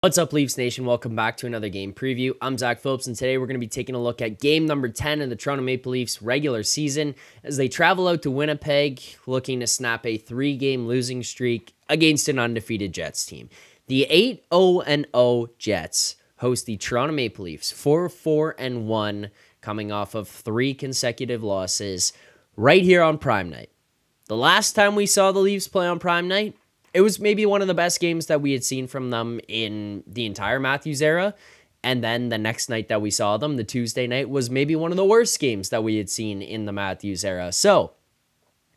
What's up, Leafs Nation? Welcome back to another game preview. I'm Zach Phillips, and today we're going to be taking a look at game number 10 of the Toronto Maple Leafs regular season as they travel out to Winnipeg looking to snap a 3-game losing streak against an undefeated Jets team. The 8-0-0 Jets host the Toronto Maple Leafs 4-4-1, coming off of 3 consecutive losses right here on Prime Night. The last time we saw the Leafs play on Prime Night, it was maybe one of the best games that we had seen from them in the entire Matthews era. And then the next night that we saw them, the Tuesday night, was maybe one of the worst games that we had seen in the Matthews era. So,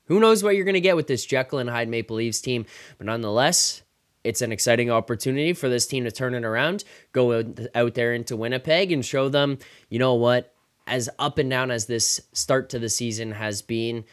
who knows what you're going to get with this Jekyll and Hyde Maple Leafs team. But nonetheless, it's an exciting opportunity for this team to turn it around, go out there into Winnipeg and show them, you know what, as up and down as this start to the season has been,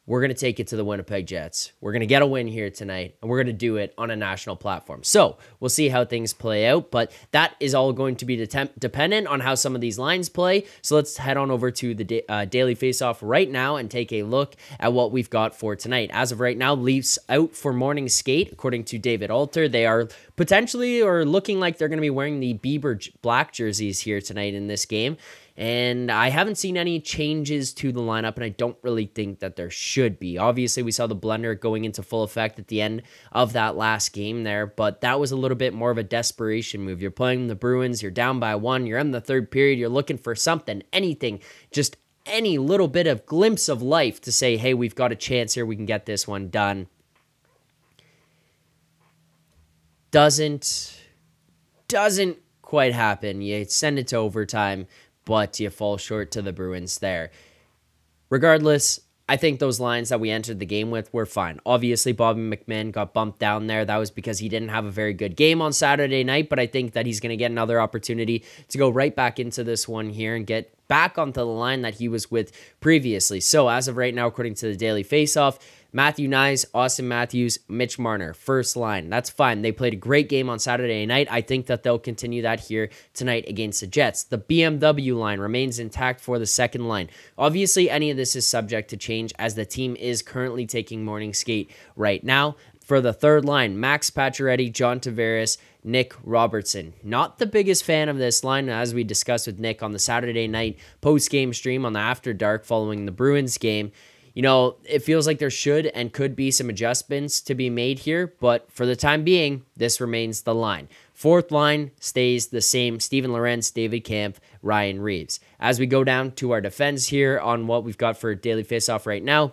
we're going to take it to the Winnipeg Jets. We're going to get a win here tonight, and we're going to do it on a national platform. So we'll see how things play out, but that is all going to be dependent on how some of these lines play. So let's head on over to the Daily Faceoff right now and take a look at what we've got for tonight. As of right now, Leafs out for morning skate, according to David Alter. They are potentially or looking like they're going to be wearing the Bieber black jerseys here tonight in this game. And I haven't seen any changes to the lineup, and I don't really think that there should be. Obviously, we saw the blender going into full effect at the end of that last game there, but that was a little bit more of a desperation move. You're playing the Bruins, you're down by 1, you're in the third period, you're looking for something, anything, just any little bit of glimpse of life to say, hey, we've got a chance here, we can get this one done. Doesn't quite happen. You send it to overtime, but you fall short to the Bruins there. Regardless, I think those lines that we entered the game with were fine. Obviously, Bobby McMahon got bumped down there. That was because he didn't have a very good game on Saturday night, but I think that he's going to get another opportunity to go right back into this one here and get back onto the line that he was with previously. So as of right now, according to the Daily Faceoff, Matthew Knies, Austin Matthews, Mitch Marner, first line. That's fine. They played a great game on Saturday night. I think that they'll continue that here tonight against the Jets. The BMW line remains intact for the second line. Obviously, any of this is subject to change as the team is currently taking morning skate right now. For the third line, Max Pacioretty, John Tavares, Nick Robertson. Not the biggest fan of this line, as we discussed with Nick on the Saturday night post-game stream on the After Dark following the Bruins game. You know, it feels like there should and could be some adjustments to be made here, but for the time being, this remains the line. Fourth line stays the same: Steven Lorentz, David Kampf, Ryan Reeves. As we go down to our defense here on what we've got for Daily Faceoff right now,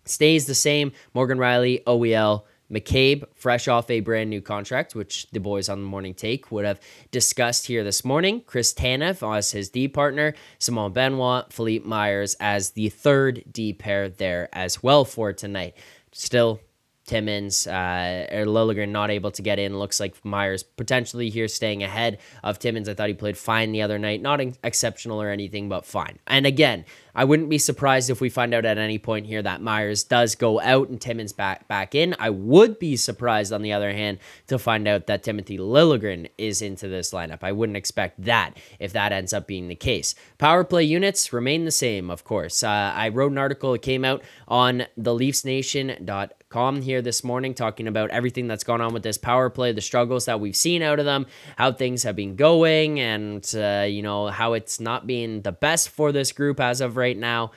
stays the same: Morgan Rielly, OEL, McCabe, fresh off a brand new contract, which the boys on the Morning Take would have discussed here this morning. Chris Tanev as his D partner, Simon Benoit, Philippe Myers as the third D pair there as well for tonight. Still, Timmins, Liljegren not able to get in. Looks like Myers potentially here staying ahead of Timmins. I thought he played fine the other night. Not exceptional or anything, but fine. And again, I wouldn't be surprised if we find out at any point here that Myers does go out and Timmins back in. I would be surprised, on the other hand, to find out that Timothy Liljegren is into this lineup. I wouldn't expect that if that ends up being the case. Power play units remain the same, of course. I wrote an article that came out on theleafsnation.com here this morning talking about everything that's gone on with this power play, the struggles that we've seen out of them, how things have been going, and you know, how it's not being the best for this group as of right now.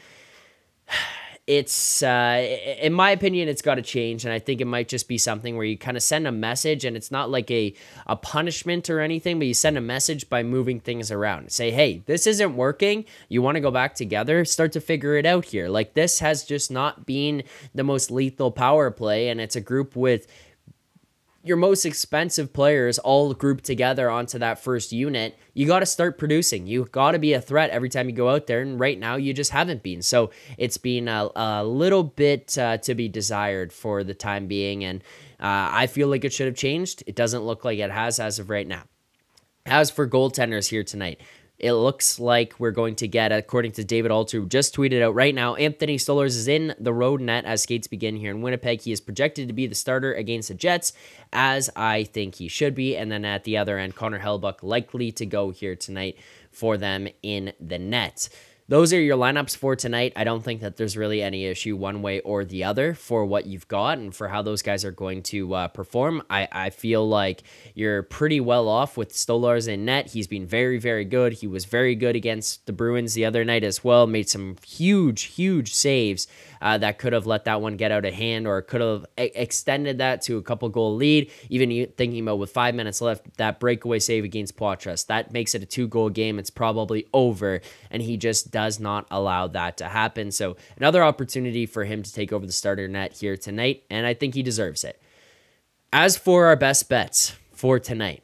It's in my opinion, it's got to change, and I think it might just be something where you kind of send a message, and it's not like a punishment or anything, but you send a message by moving things around. Say, hey, this isn't working. You want to go back together? Start to figure it out here. Like, this has just not been the most lethal power play, and it's a group with your most expensive players all grouped together onto that first unit. You got to start producing. You got to be a threat every time you go out there, and right now you just haven't been. So it's been a little bit to be desired for the time being, and I feel like it should have changed. It doesn't look like it has as of right now. As for goaltenders here tonight, it looks like we're going to get, according to David Alter, who just tweeted out right now, Anthony Stolarz is in the road net as skates begin here in Winnipeg. He is projected to be the starter against the Jets, as I think he should be. And then at the other end, Connor Hellebuyck likely to go here tonight for them in the net. those are your lineups for tonight. I don't think that there's really any issue one way or the other for what you've got and for how those guys are going to perform. I feel like you're pretty well off with Stolarz in net. He's been very, very good. He was very good against the Bruins the other night as well. Made some huge saves that could have let that one get out of hand or could have extended that to a couple goal lead. Even thinking about with 5 minutes left, that breakaway save against Poitras, that makes it a 2-goal game. It's probably over, and he just does not allow that to happen. So another opportunity for him to take over the starter net here tonight, and I think he deserves it. As for our best bets for tonight,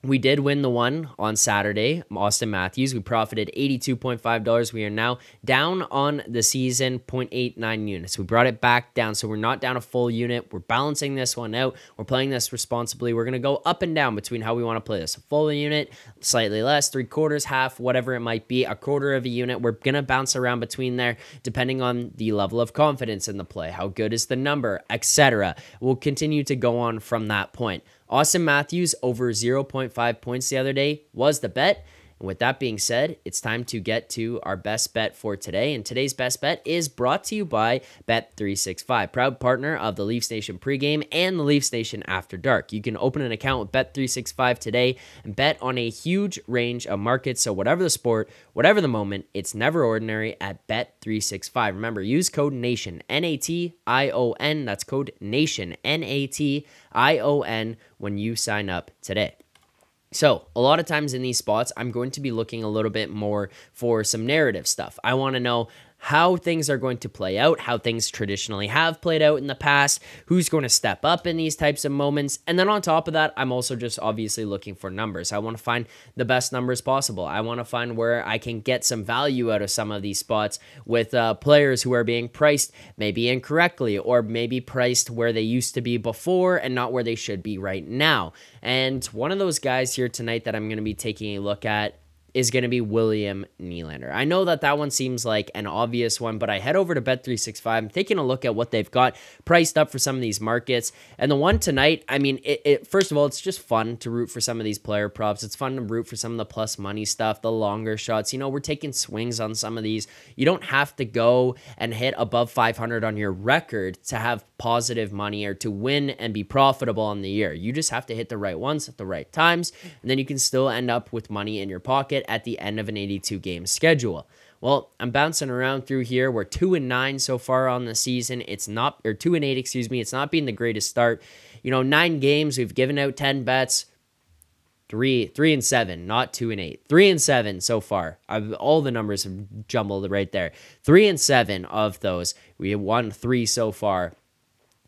we did win the one on Saturday, Austin Matthews. We profited $82.5. We are now down on the season 0.89 units. We brought it back down, so we're not down a full unit. We're balancing this one out. We're playing this responsibly. We're going to go up and down between how we want to play this. A full unit, slightly less, 3/4, half, whatever it might be, a quarter of a unit. We're going to bounce around between there depending on the level of confidence in the play. How good is the number, etc. We'll continue to go on from that point. Austin Matthews over 0.5 points the other day was the bet. And with that being said, it's time to get to our best bet for today. And today's best bet is brought to you by Bet365, proud partner of the Leafs Nation pregame and the Leafs Nation after dark. You can open an account with Bet365 today and bet on a huge range of markets. So whatever the sport, whatever the moment, it's never ordinary at Bet365. Remember, use code NATION, N-A-T-I-O-N. That's code NATION, N-A-T-I-O-N when you sign up today. So a lot of times in these spots, I'm going to be looking a little bit more for some narrative stuff. I want to know how things are going to play out, how things traditionally have played out in the past, who's going to step up in these types of moments. And then on top of that, I'm also just obviously looking for numbers. I want to find the best numbers possible. I want to find where I can get some value out of some of these spots with players who are being priced maybe incorrectly or maybe priced where they used to be before and not where they should be right now. And one of those guys here tonight that I'm going to be taking a look at is going to be William Nylander. I know that that one seems like an obvious one, but I head over to Bet365. I'm taking a look at what they've got priced up for some of these markets. And the one tonight, I mean, first of all, it's just fun to root for some of these player props. It's fun to root for some of the plus money stuff, the longer shots. You know, we're taking swings on some of these. You don't have to go and hit above 500 on your record to have positive money or to win and be profitable on the year. You just have to hit the right ones at the right times, and then you can still end up with money in your pocket at the end of an 82-game schedule. Well, I'm bouncing around through here. We're 2-9 so far on the season. It's not, or 2-8, excuse me. It's not been the greatest start. You know, 9 games, we've given out 10 bets. 3-7, not 2-8. 3-7 so far. All the numbers have jumbled right there. 3-7 of those. We have won 3 so far.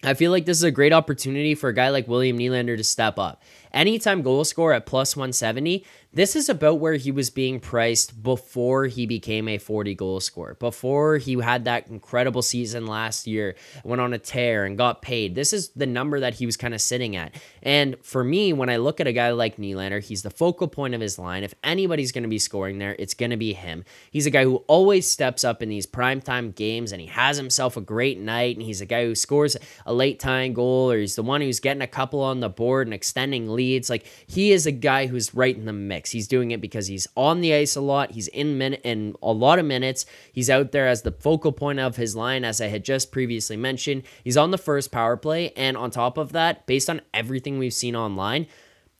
I feel like this is a great opportunity for a guy like William Nylander to step up. Anytime goal scorer at plus 170, this is about where he was being priced before he became a 40 goal scorer, before he had that incredible season last year, went on a tear and got paid. This is the number that he was kind of sitting at. And for me, when I look at a guy like Nylander, he's the focal point of his line. If anybody's going to be scoring there, it's going to be him. He's a guy who always steps up in these primetime games, and he has himself a great night, and he's a guy who scores a late time goal, or he's the one who's getting a couple on the board and extending leads. Like, he is a guy who's right in the mix. He's doing it because he's on the ice a lot. He's in a lot of minutes. He's out there as the focal point of his line, as I had just previously mentioned. He's on the first power play, and on top of that, based on everything we've seen online,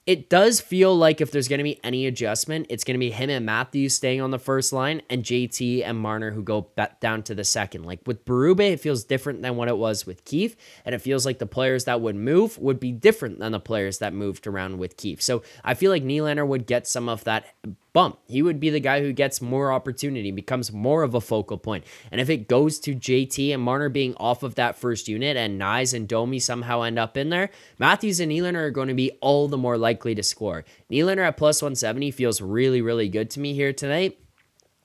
it does feel like if there's going to be any adjustment, it's going to be him and Matthews staying on the first line and JT and Marner who go back down to the second. Like with Berube, it feels different than what it was with Keefe, and it feels like the players that would move would be different than the players that moved around with Keefe. So I feel like Nylander would get some of that bump. He would be the guy who gets more opportunity, becomes more of a focal point. And if it goes to JT and Marner being off of that first unit and Nyes and Domi somehow end up in there, Matthews and Nylander are going to be all the more likely to score. Nylander at plus 170 feels really, really good to me here tonight.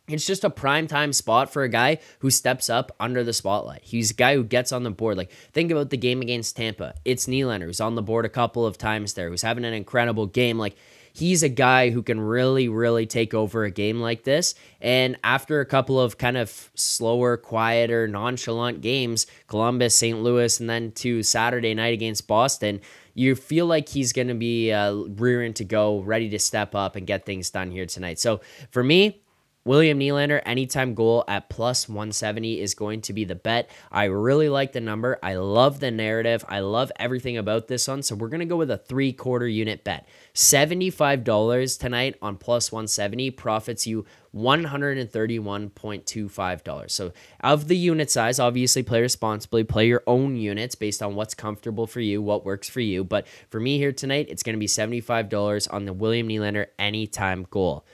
It's just a primetime spot for a guy who steps up under the spotlight. He's a guy who gets on the board. Like, think about the game against Tampa. It's Nylander who's on the board a couple of times there, who's having an incredible game. Like, he's a guy who can really, really take over a game like this. And after a couple of kind of slower, quieter, nonchalant games, Columbus, St. Louis, and then to Saturday night against Boston, you feel like he's going to be rearing to go, ready to step up and get things done here tonight. So for me, William Nylander, anytime goal at plus 170 is going to be the bet. I really like the number. I love the narrative. I love everything about this one. So we're going to go with a 3/4 unit bet. $75 tonight on plus 170 profits you $131.25. So of the unit size, obviously play responsibly, play your own units based on what's comfortable for you, what works for you. But for me here tonight, it's going to be $75 on the William Nylander anytime goal.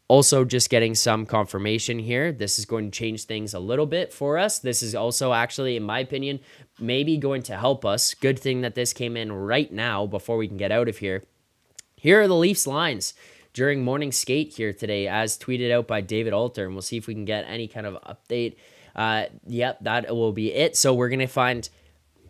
Also, just getting some confirmation here. This is going to change things a little bit for us. This is also actually, in my opinion, maybe going to help us. Good thing that this came in right now before we can get out of here. Here are the Leafs lines during morning skate here today, as tweeted out by David Alter, and we'll see if we can get any kind of update. Yep, that will be it. So we're going to find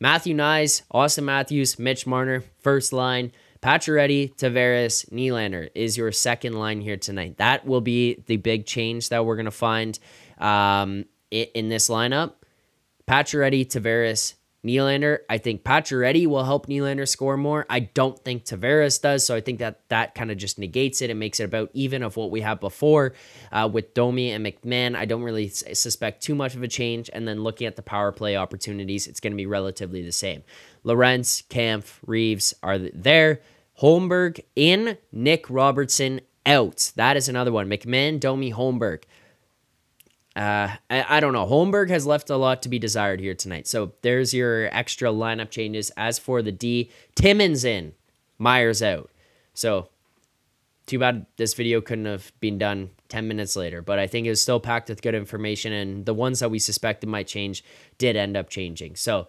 Matthew Knies, Austin Matthews, Mitch Marner, first line. Pacioretty, Tavares, Nylander is your second line here tonight. That will be the big change that we're going to find in this lineup. Pacioretty, Tavares, Nylander. I think Pacioretty will help Nylander score more. I don't think Tavares does, so I think that kind of just negates it and makes it about even of what we had before with Domi and McMahon. I don't really suspect too much of a change, and then looking at the power play opportunities, it's going to be relatively the same. Lorentz, Kampf, Reeves are there. Holmberg in, Nick Robertson out. That is another one. McMahon, Domi, Holmberg. I don't know. Holmberg has left a lot to be desired here tonight. So there's your extra lineup changes. As for the D, Timmins in, Myers out. So too bad this video couldn't have been done 10 minutes later, but I think it was still packed with good information, and the ones that we suspected might change did end up changing. So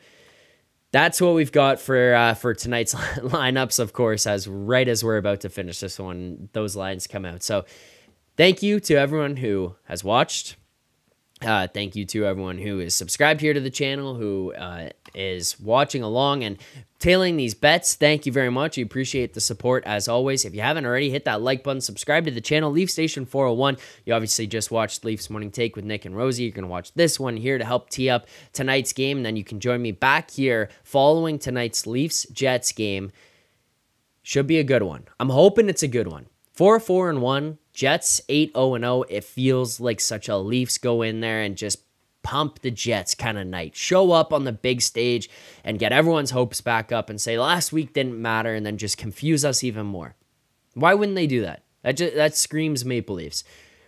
that's what we've got for tonight's lineups, of course, as we're about to finish this one, those lines come out. So thank you to everyone who has watched. Thank you to everyone who is subscribed here to the channel, who is watching along and tailing these bets. Thank you very much. We appreciate the support as always. If you haven't already, hit that like button, subscribe to the channel. Leaf Station 401. You obviously just watched Leafs Morning Take with Nick and Rosie. You're going to watch this one here to help tee up tonight's game. And then you can join me back here following tonight's Leafs-Jets game. Should be a good one. I'm hoping it's a good one. 4-4-1. Jets 8-0-0. It feels like such a Leafs go in there and just pump the Jets kind of night. Show up on the big stage and get everyone's hopes back up and say last week didn't matter, and then just confuse us even more. Why wouldn't they do that? That screams Maple Leafs.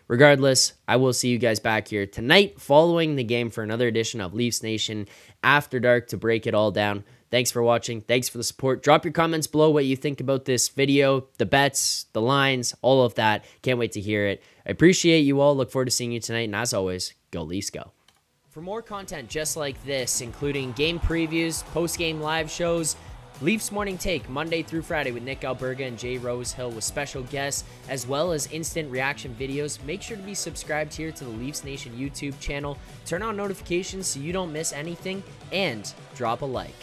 Regardless, I will see you guys back here tonight following the game for another edition of Leafs Nation After Dark to break it all down. Thanks for watching. Thanks for the support. Drop your comments below what you think about this video, the bets, the lines, all of that. Can't wait to hear it. I appreciate you all. Look forward to seeing you tonight. And as always, go Leafs go. For more content just like this, including game previews, post-game live shows, Leafs Morning Take Monday through Friday with Nick Alberga and Jay Rosehill with special guests, as well as instant reaction videos. Make sure to be subscribed here to the Leafs Nation YouTube channel. Turn on notifications so you don't miss anything, and drop a like.